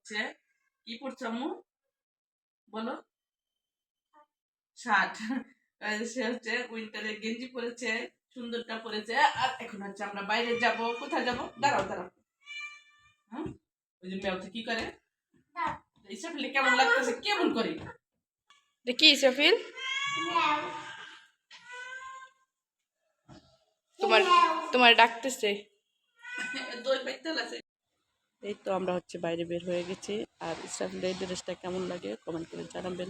হচ্ছে কি পড়ছে আম্মু বলো শার্ট সে হচ্ছে উইন্টারের গেঞ্জি পরেছে সুন্দরটা পরেছে আর এখন হচ্ছে আমরা বাইরে যাব কোথায় যাব দাঁড়াও দাঁড়াও হ্যাঁ ওই যে মেয়েটা কি করে ইসরাফিল কেমন লাগতেছে কেমন করে দেখি ইসরাফিল তোমার তোমার ডাকতেছে দই পাইতে আছে এই তো আমরা হচ্ছে বাইরে বের হয়ে গেছি আর ইসরাফিলের এই ড্রেসটা কেমন লাগে কমেন্ট করে জানাবেন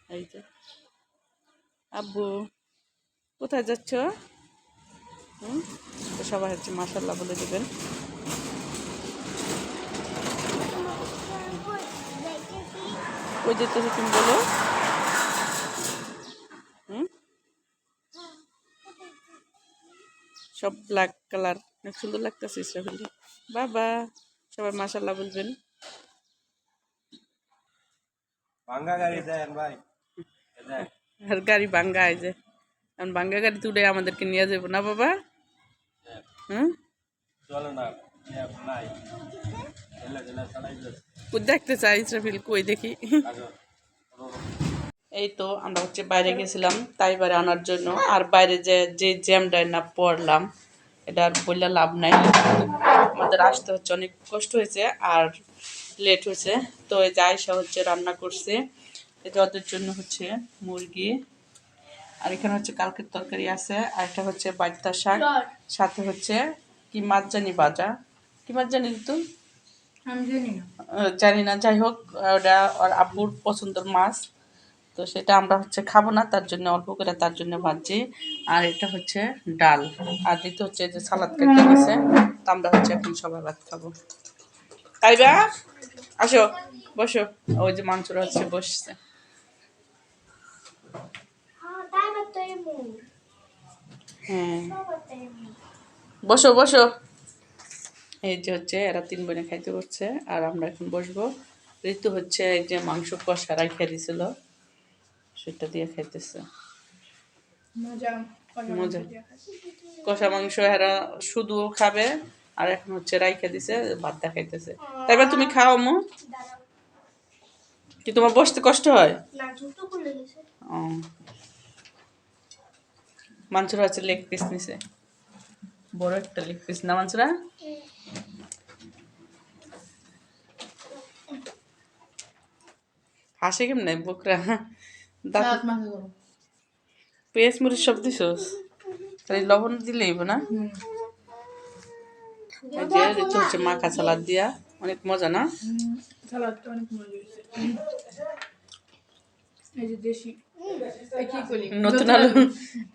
এই যে আব্বু কোথায় যাচ্ছ তো সবাই হচ্ছে মাশাল্লাহ বলে দেবেন ওই যেতেছে তুমি বলো সব ব্ল্যাক কালার অনেক সুন্দর লাগতেছে ইসরাফিল বাবা সবাই মাশাল্লাহ বলবেন ভাঙ্গা গাড়ি দেন ভাই আর গাড়ি ভাঙ্গা এই যে এখন ভাঙ্গা গাড়ি তুলে আমাদেরকে নিয়ে যাবো না বাবা হুম চলো না নাই কই দেখতে চাই ইসরাফিল কই দেখি এই তো আমরা হচ্ছে বাইরে গেছিলাম তাই বাইরে আনার জন্য আর বাইরে যে জ্যামটায় না পড়লাম এটা আর বললে লাভ নাই আমাদের আসতে হচ্ছে অনেক কষ্ট হয়েছে আর লেট হয়েছে তো এই যে আয়সা হচ্ছে রান্না করছে এটা ওদের জন্য হচ্ছে মুরগি আর এখানে হচ্ছে কালকের তরকারি আছে আর একটা হচ্ছে বাইতা শাক সাথে হচ্ছে কি মাছ জানি ভাজা কি মাছ জানি তো জানি না যাই হোক ওটা ওর আব্বুর পছন্দের মাছ তো সেটা আমরা হচ্ছে খাবো না তার জন্য অল্প করে তার জন্য ভাজি আর এটা হচ্ছে ডাল আর দিতে হচ্ছে যে সালাদ কেটে গেছে তো আমরা হচ্ছে এখন সবাই ভাত খাবো তাইবা আসো বসো ওই যে মাংসরা হচ্ছে বসছে হ্যাঁ বসো বসো এই যে হচ্ছে এরা 3 বোনে খাইতে করছে আর আমরা এখন বসবো ঋতু হচ্ছে এই যে মাংস কষা রাইখা দিছিল সেটা দিয়ে খাইতেছে মজা কষা মাংস এরা শুধু খাবে আর এখন হচ্ছে রাইখা দিছে ভাত দেখাইতেছে তাই বা তুমি খাও মো কি তোমার বসতে কষ্ট হয় ও মাংসরা হচ্ছে লেগ পিস নিছে বড় একটা লেগ পিস না মাংসরা হাসে কেমনে বকরা দাঁত পেঁয়াজ মরিচ সব দিছস তাহলে লবণ দিলেই না এই যে ঋতু হচ্ছে মাখা সালাদ দিয়া অনেক মজা না সালাদটা অনেক মজা হয়েছে এই যে দেশি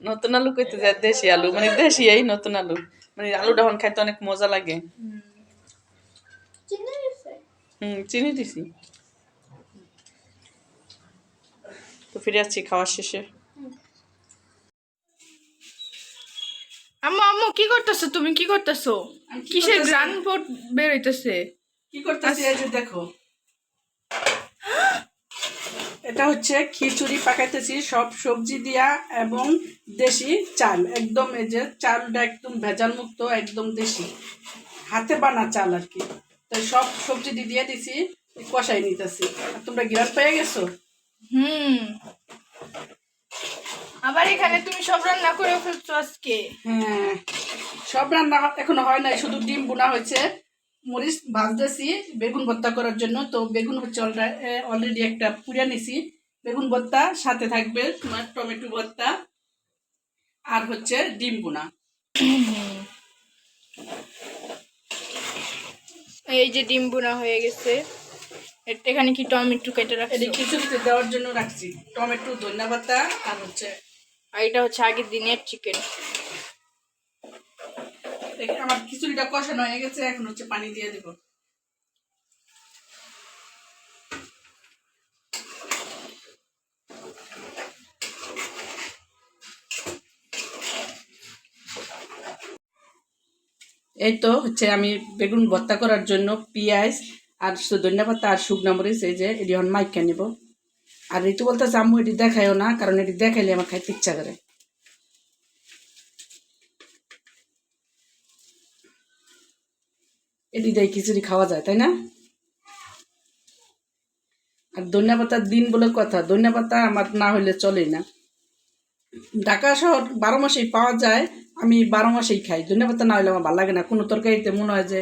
নতুন আলু কইতে যায় দেশি আলু মানে দেশি এই নতুন আলু মানে আলুটা এখন খাইতে অনেক মজা লাগে চিনি দিছি তো ফিরে আসছি খাওয়ার শেষে আম্মু আম্মু কি করতেছো তুমি কি করতেছো কিসের গ্রান পোর্ট বের হইতেছে কি করতেছি এই যে দেখো এটা হচ্ছে খিচুড়ি পাকাইতেছি সব সবজি দিয়া এবং দেশি চাল একদম এই যে চালটা একদম ভেজাল মুক্ত একদম দেশি হাতে বানা চাল আর কি তাই সব সবজি দিয়ে দিছি কষাই নিতেছি আর তোমরা গ্রান পেয়ে গেছো আবার এখানে তুমি সব রান্না করে ফেলছো আজকে হ্যাঁ সব রান্না এখনো হয় নাই শুধু ডিম বোনা হয়েছে মরিচ ভাজতেছি বেগুন ভর্তা করার জন্য তো বেগুন হচ্ছে অলরেডি একটা পুড়িয়ে নিছি বেগুন ভর্তা সাথে থাকবে তোমার টমেটো ভর্তা আর হচ্ছে ডিম বোনা এই যে ডিম বোনা হয়ে গেছে এখানে কি টমেটো কেটে রাখছি খিচুড়িতে দেওয়ার জন্য রাখছি টমেটো ধনিয়া পাতা আর হচ্ছে আর এটা হচ্ছে আগের দিনের চিকেন আমার খিচুড়িটা কষানো হয়ে গেছে এখন হচ্ছে পানি দিয়ে দেব এই তো হচ্ছে আমি বেগুন ভর্তা করার জন্য পেঁয়াজ আর ধনিয়া পাতা আর শুকনা মরিচ এই যে এটি এখন মাইকা নিব আর ঋতু বলতেছে আম্মু এটি দেখাইও না কারণ এটি দেখাইলে আমার খাইতে ইচ্ছা করে এটি দিয়ে খিচুড়ি খাওয়া যায় তাই না ধনিয়া পাতার দিন বলে কথা, ধনিয়া পাতা আমার না হলে চলেই না। ঢাকা শহর 12 মাসেই পাওয়া যায়, আমি 12 মাসেই খাই। ধনিয়া পাতা না হলে আমার ভালো লাগে না, কোনো তরকারিতে মনে হয় যে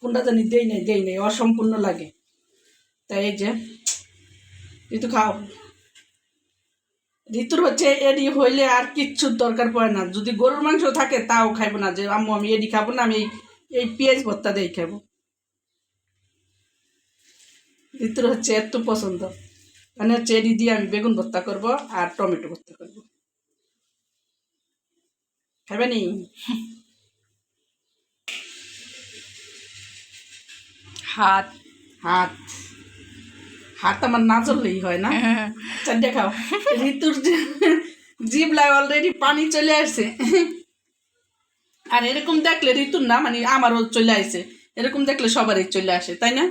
কোনটা জানি দেই নেই অসম্পূর্ণ লাগে। তাই এই যে ঋতু খাও। ঋতুর হচ্ছে এডি হইলে আর কিচ্ছুর দরকার পড়ে না। যদি গরুর মাংস থাকে তাও খাইবো না, যে আম্মু আমি এডি খাবো না, আমি এই পেঁয়াজ ভর্তা দিয়ে খাবো। ঋতুর হচ্ছে এত পছন্দ, মানে হচ্ছে এডি দিয়ে আমি বেগুন ভর্তা করব আর টমেটো ভর্তা করব। খাইবে নি? হাত হাত হাত আমার না জ্বললেই হয় না। চারটে খাও। ঋতুর জিভলায় অলরেডি পানি চলে আসছে। আর এরকম দেখলে ঋতুর না, মানে আমারও চলে আসে, এরকম দেখলে সবারই চলে আসে, তাই না?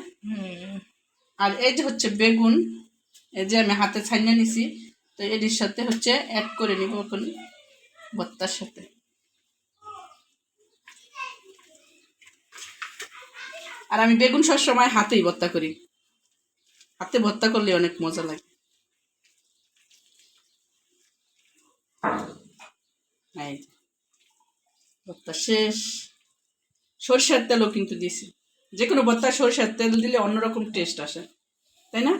আর এই যে হচ্ছে বেগুন, এই যে আমি হাতে ছাইনা নিছি, তো এটির সাথে হচ্ছে অ্যাড করে নিব এখন ভর্তার সাথে। আর আমি বেগুন সব সময় হাতেই ভর্তা করি, হাতে ভর্তা করলে অনেক মজা লাগে। এই যে ভর্তা শেষ। সরষের তেলও কিন্তু দিছি, যে কোনো ভর্তা সরষের তেল দিলে অন্যরকম টেস্ট আসে, তাই না?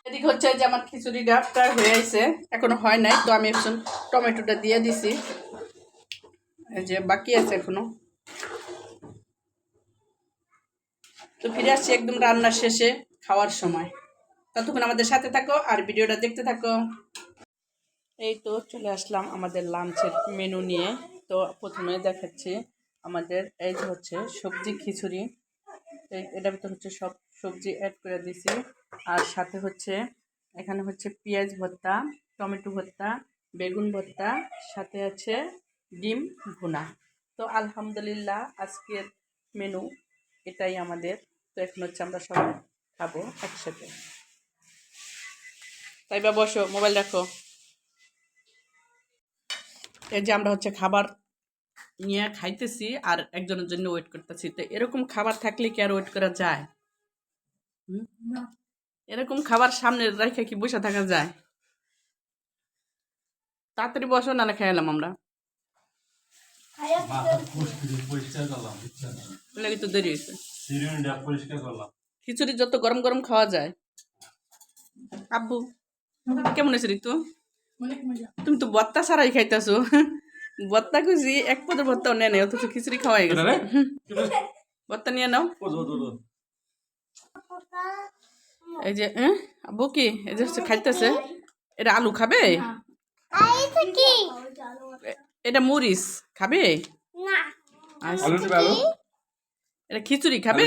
এদিকে হচ্ছে যে আমার খিচুড়িটা প্রায় হয়ে আছে, এখনো হয় নাই, তো আমি এখন টমেটোটা দিয়ে দিছি, এই যে বাকি আছে এখনো। তো ফিরে আসছি একদম রান্নার শেষে, খাওয়ার সময়। ততক্ষণ আমাদের সাথে থাকো আর ভিডিওটা দেখতে থাকো। এই তো চলে আসলাম আমাদের লাঞ্চের মেনু নিয়ে। তো প্রথমে দেখাচ্ছি আমাদের এই যে হচ্ছে সবজি খিচুড়ি, এটার ভিতর হচ্ছে সব সবজি অ্যাড করে দিছি। আর সাথে হচ্ছে এখানে হচ্ছে পেঁয়াজ ভর্তা, টমেটো ভর্তা, বেগুন ভর্তা, সাথে আছে ডিম ভুনা। তো আলহামদুলিল্লাহ আজকের মেনু এটাই আমাদের। তো এখন হচ্ছে আমরা সবাই খাবো একসাথে। তাই বা বসো, মোবাইল রাখো। এই যে আমরা হচ্ছে খাবার নিয়ে খাইতেছি আর একজনের জন্য ওয়েট করতেছি। তো এরকম খাবার থাকলে কি আর ওয়েট করা যায়? এরকম খাবার সামনে রেখে কি বসে থাকা যায়? তাড়াতাড়ি বসো, না খেয়ে এলাম আমরা। পরিষ্কার করলাম, লেগে তো দেরি হয়েছে। চিরুনিটা পরিষ্কার করলাম। খিচুড়ি যত গরম গরম খাওয়া যায়। আব্বু কেমন হয়েছে ঋতু? তুমি তো ভর্তা ছাড়াই খাইতেছো। ভর্তা খুঁজি এক পদের ভর্তাও নেয় নাই, অথচ খিচুড়ি খাওয়াই গেছে। ভর্তা নিয়ে নাও। এই যে আব্বু কি এই যে হচ্ছে খাইতেছে, এটা আলু খাবে, এটা মরিচ খাবে, এটা খিচুড়ি খাবে,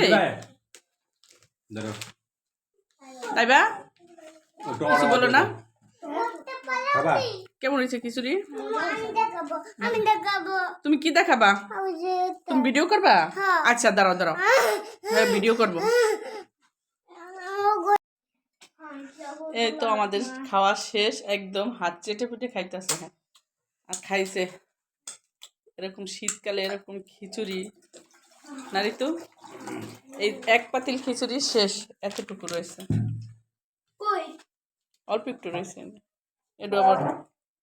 তাই বা কিছু বলো না? কেমন হয়েছে খিচুড়ি? তুমি কি দেখাবা? তুমি ভিডিও করবা? আচ্ছা দাঁড়াও দাঁড়াও, হ্যাঁ ভিডিও করবো। এই তো আমাদের খাওয়া শেষ, একদম হাত চেটে পুটে খাইতেছে। হ্যাঁ আর খাইছে এরকম শীতকালে এরকম খিচুড়ি না ঋতু? এই এক পাতিল খিচুড়ি শেষ, এতটুকু রয়েছে, অল্প একটু রয়েছে, একটু আবার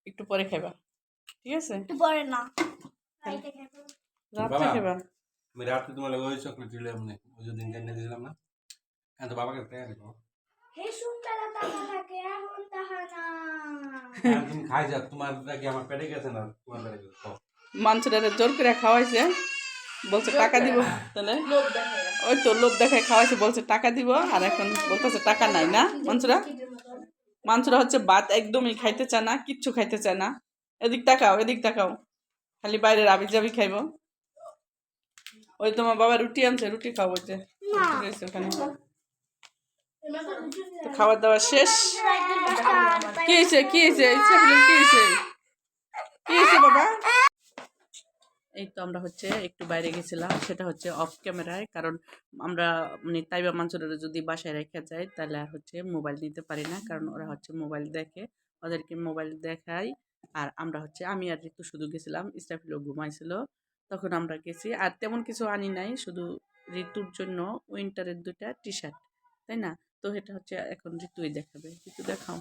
একটু পরে খাইবা, ঠিক আছে? রাত্রে খাইবা। আমি রাত্রে তোমার ওই চকলেট দিলাম না, ওই যে দিন কেনে দিলাম না, এখন তো বাবাকে টাকা দিব। তুমি খাই যা, তোমার কি আমার পেটে গেছে না? তোমার পেটে গেছে মাংসটা জোর করে খাওয়াইছে, বলছে টাকা দিব, তাহলে ওই তো লোভ দেখায় খাওয়াইছে, বলছে টাকা দিব, আর এখন বলতেছে টাকা নাই না। মাংসরা হচ্ছে ভাত একদমই খাইতে চায় না, কিচ্ছু খাইতে চায় না। এদিক তাকাও এদিক তাকাও, খালি বাইরের আবি যাবি খাইব। ওই তোমার বাবা রুটি আনছে, রুটি খাও, বলছে ওখানে। তো খাবার দাবার শেষ। কি হয়েছে কি হয়েছে কি হয়েছে কি হয়েছে বাবা? এই তো আমরা হচ্ছে একটু বাইরে গেছিলাম, সেটা হচ্ছে অফ ক্যামেরায়, কারণ আমরা মানে তাইবা মাঞ্চুরিয়াটা যদি বাসায় রেখে যায় তাহলে আর হচ্ছে মোবাইল নিতে পারি না, কারণ ওরা হচ্ছে মোবাইল দেখে, ওদেরকে মোবাইল দেখাই। আর আমরা হচ্ছে আমি আর ঋতু শুধু গেছিলাম, ইস্টাফিলও ঘুমাইছিল, তখন আমরা গেছি। আর তেমন কিছু আনি নাই, শুধু ঋতুর জন্য উইন্টারের 2টা টি শার্ট, তাই না? তো এটা হচ্ছে এখন ঋতুই দেখাবে, ঋতু দেখাও।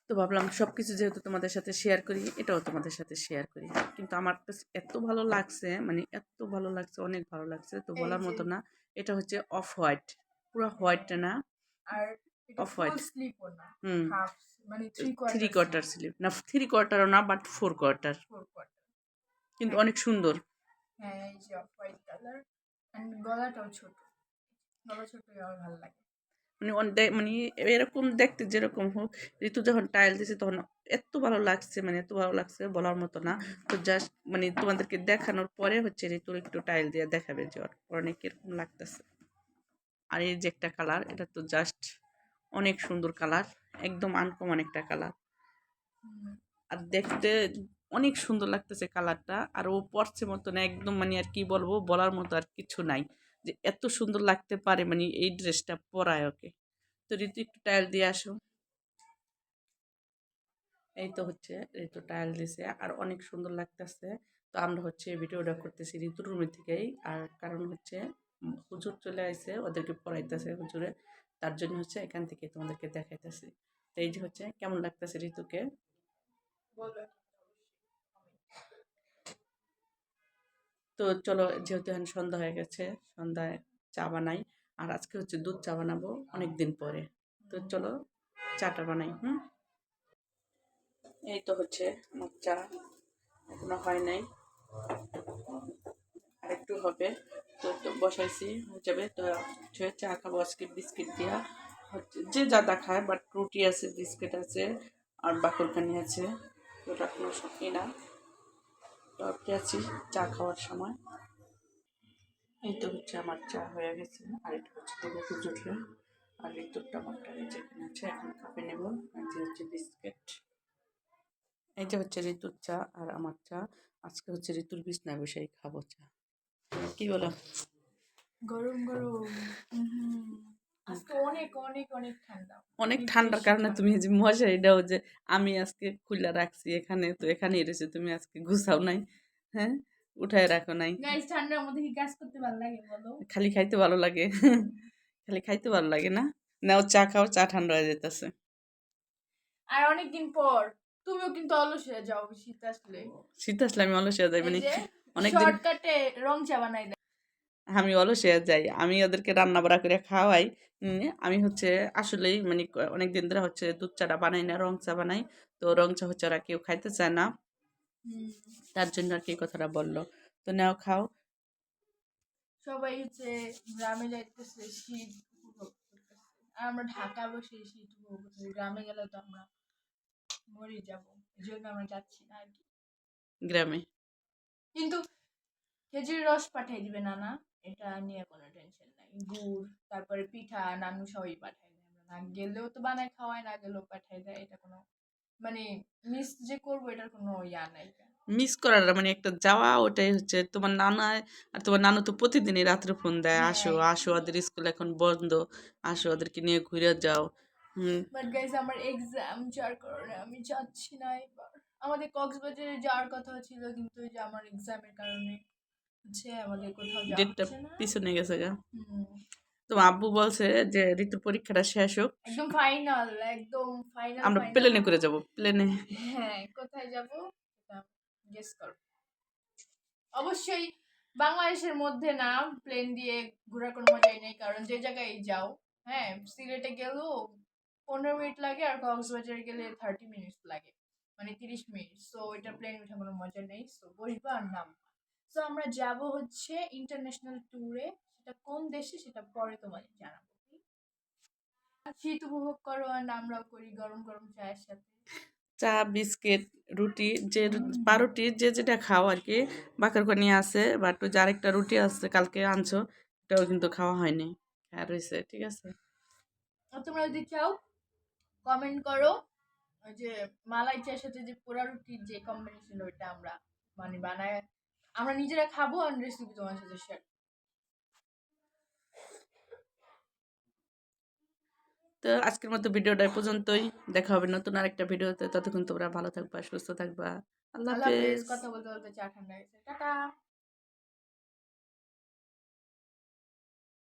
তো ভাবলাম সব কিছু যেহেতু তোমাদের সাথে শেয়ার করি, এটাও তোমাদের সাথে শেয়ার করি। কিন্তু আমার কাছে এত ভালো লাগছে, মানে এত ভালো লাগছে, অনেক ভালো লাগছে, তো বলার মতো না। এটা হচ্ছে অফ হোয়াইট, পুরো হোয়াইট না, আর এটা অফ ফুল হোয়াইট। স্লিপও না, হুম, হাফ, মানে 3 3/4 কোয়ার্টার স্লিপ না, 3 কোয়ার্টারও না, বাট 4 কোয়ার্টার, 4/4। কিন্তু অনেক সুন্দর। হ্যাঁ, এই যে অফ হোয়াইট কালার, এন্ড গলাটাও ছোট, গলা ছোট, আমার ভালো লাগে। মানে মানে এরকম দেখতে যেরকম হোক, ঋতু যখন টাইল দিছে তখন এত ভালো লাগছে, মানে এত ভালো লাগছে বলার মতো না। তো জাস্ট মানে তোমাদেরকে দেখানোর পরে হচ্ছে ঋতুর একটু টাইল দিয়ে দেখাবে যে ওর অনেক কিরকম লাগতেছে। আর এই যে একটা কালার, এটা তো জাস্ট অনেক সুন্দর কালার, একদম আনকমন একটা কালার, আর দেখতে অনেক সুন্দর লাগতেছে কালারটা। আর ও পরছে মতন একদম, মানে আর কি বলবো, বলার মতো আর কিছু নাই যে এত সুন্দর লাগতে পারে, মানে এই ড্রেসটা পরায় ওকে। তো ঋতু একটু টাইল দিয়ে আসো। এই তো হচ্ছে ঋতু টাইল দিছে আর অনেক সুন্দর লাগতেছে। তো আমরা হচ্ছে ভিডিওটা করতেছি ঋতুর রুমের থেকেই, আর কারণ হচ্ছে হুজুর চলে আসছে, ওদেরকে পড়াইতেছে হুজুরে, তার জন্য হচ্ছে এখান থেকে তোমাদেরকে দেখাইতেছি। তো এই যে হচ্ছে কেমন লাগতেছে ঋতুকে। তো চলো, যেহেতু এখন সন্ধ্যা হয়ে গেছে, সন্ধ্যায় চা বানাই। আর আজকে হচ্ছে দুধ চা বানাবো অনেক দিন পরে। তো চলো চাটা বানাই। এই তো হচ্ছে আমার চা, এখনো হয় নাই, আর একটু হবে। তো তো বসাইছি, হয়ে যাবে। তো হচ্ছে চা খাবো আজকে বিস্কিট দিয়া, হচ্ছে যে যাদা খায়, বাট রুটি আছে, বিস্কিট আছে, আর বাকরখানি আছে। তো ওটা কোনো সত্যি না। তো আছি চা খাওয়ার সময়। এই তো হচ্ছে আমার চা হয়ে গেছে, আর এটা হচ্ছে দেবো হুজুরে। আর ঋতুরটা আমারটা যেখানে আছে এখন কাপে নেব। আর যে হচ্ছে বিস্কিট। এই যে হচ্ছে ঋতুর চা আর আমার চা। আজকে হচ্ছে ঋতুর বিছনায় বসেই খাবো চা। কি বলো? গরম গরম। আজকে অনেক অনেক অনেক ঠান্ডা, অনেক অনেক ঠান্ডার বেশি কারণে তুমি ঠান্ডা। এই যে মশারিটাও যে আমি আজকে খুলে রাখছি এখানে, তো এখানেই রয়েছে, তুমি আজকে গুছাও নাই, হ্যাঁ, উঠায় রাখো নাই। গাইস, ঠান্ডার মধ্যে কি কাজ করতে ভালো লাগে বলো? খালি খাইতে ভালো লাগে। খালি খাইতে ভালো লাগে না? নাও চা খাও, চা ঠান্ডা হয়ে যেতেছে। আর অনেকদিন পর তুমিও কিন্তু অলস হয়ে যাও শীত আসলে। শীত আসলে আমি অলস হয়ে যাই, এই মানে যে অনেকদিন শর্টকাটে রং চা বানাই দেয়। আমি অলস হয়ে যাই, আমি ওদেরকে রান্না বাড়া করে খাওয়াই। আমি হচ্ছে আসলেই মানে অনেকদিন ধরে হচ্ছে দুধ চাটা বানাই না, রং চা বানাই। তো রং চা হচ্ছে ওরা কেউ খাইতে চায় না, তার জন্য আর কি কথাটা বললো। তো নাও খাও। সবাই হচ্ছে গ্রামে যাইতেছে, শীত উপভোগ করতেছে, আর আমরা ঢাকা বসে শীত উপভোগ করতেছি। গ্রামে গেলে তো আমরা মরে যাবো, এই জন্য আমরা যাচ্ছি না আর কি। গ্রামে কিন্তু খেজুরের রস পাঠাই দিবে নানা, এটা নিয়ে কোনো টেনশন নাই। গুড়, তারপরে পিঠা নানু সবই পাঠাই দেয়, আমরা না গেলেও তো বানায় খাওয়ায়, না গেলেও পাঠাই দেয়। এটা কোনো মানে মিস যে করবো এটার কোনো ইয়া নাই। মিস করার মানে একটা যাওয়া, ওটাই হচ্ছে তোমার নানা। আর তোমার নানু তো প্রতিদিনই রাত্রে ফোন দেয়, আসো হ্যাঁ, আসো, ওদের স্কুল এখন বন্ধ, আসো ওদেরকে নিয়ে ঘুরে যাও। বাট গাইস, আমার এক্সাম যার কারণে আমি যাচ্ছি না এবার। আমাদের কক্সবাজারে যাওয়ার কথা ছিল, কিন্তু ওই যে আমার এক্সামের কারণে হচ্ছে আমাদের কোথাও যাওয়া ডেটটা হচ্ছে না। পিছনে গেছে গা। হুম, তোমার আব্বু বলছে যে ঋতুর পরীক্ষাটা শেষ হোক, একদম ফাইনাল, একদম ফাইনাল আমরা ফাইনাল। প্লেনে করে যাব, প্লেনে। হ্যাঁ, কোথায় যাব এটা গেস করো। অবশ্যই বাংলাদেশের মধ্যে না, প্লেন দিয়ে ঘোরার কোনো মজাই নেই, কারণ যে জায়গায় যাও, হ্যাঁ, সিলেটে গেলেও 15 মিনিট লাগে, আর কক্সবাজারে গেলে 30 মিনিট লাগে, মানে 30 মিনিট। সো এটা প্লেন উঠে কোনো মজা নেই। সো বসবা আর নাম। সো আমরা যাব হচ্ছে ইন্টারন্যাশনাল ট্যুরে। সেটা কোন দেশে সেটা পরে তোমাদের জানাবো। শীত উপভোগ করো, আর আমরাও করি গরম গরম চায়ের সাথে। চা, বিস্কিট, রুটি, যে পাউরুটি যে যেটা খাও আর কি। বাকর করে নিয়ে আসে, বাট ওই যে আরেকটা রুটি আছে কালকে আনছো, এটাও কিন্তু খাওয়া হয়নি, আর রয়েছে, ঠিক আছে। আর তোমরা যদি চাও কমেন্ট করো, ওই যে মালাই চায়ের সাথে যে পোড়া রুটির যে কম্বিনেশন, ওইটা আমরা মানে বানায় আমরা নিজেরা খাবো, আর রেসিপি তোমার সাথে শেয়ার। তো আজকের মতো ভিডিওটা এই পর্যন্তই। দেখা হবে নতুন আরেকটা ভিডিওতে। ততক্ষণ তোমরা ভালো থাকবা, সুস্থ থাকবা। আল্লাহ আল্লাহ হাফেজ। হাফেজ। কথা বলতে বলতে চা ঠান্ডা গেছে। টাটা।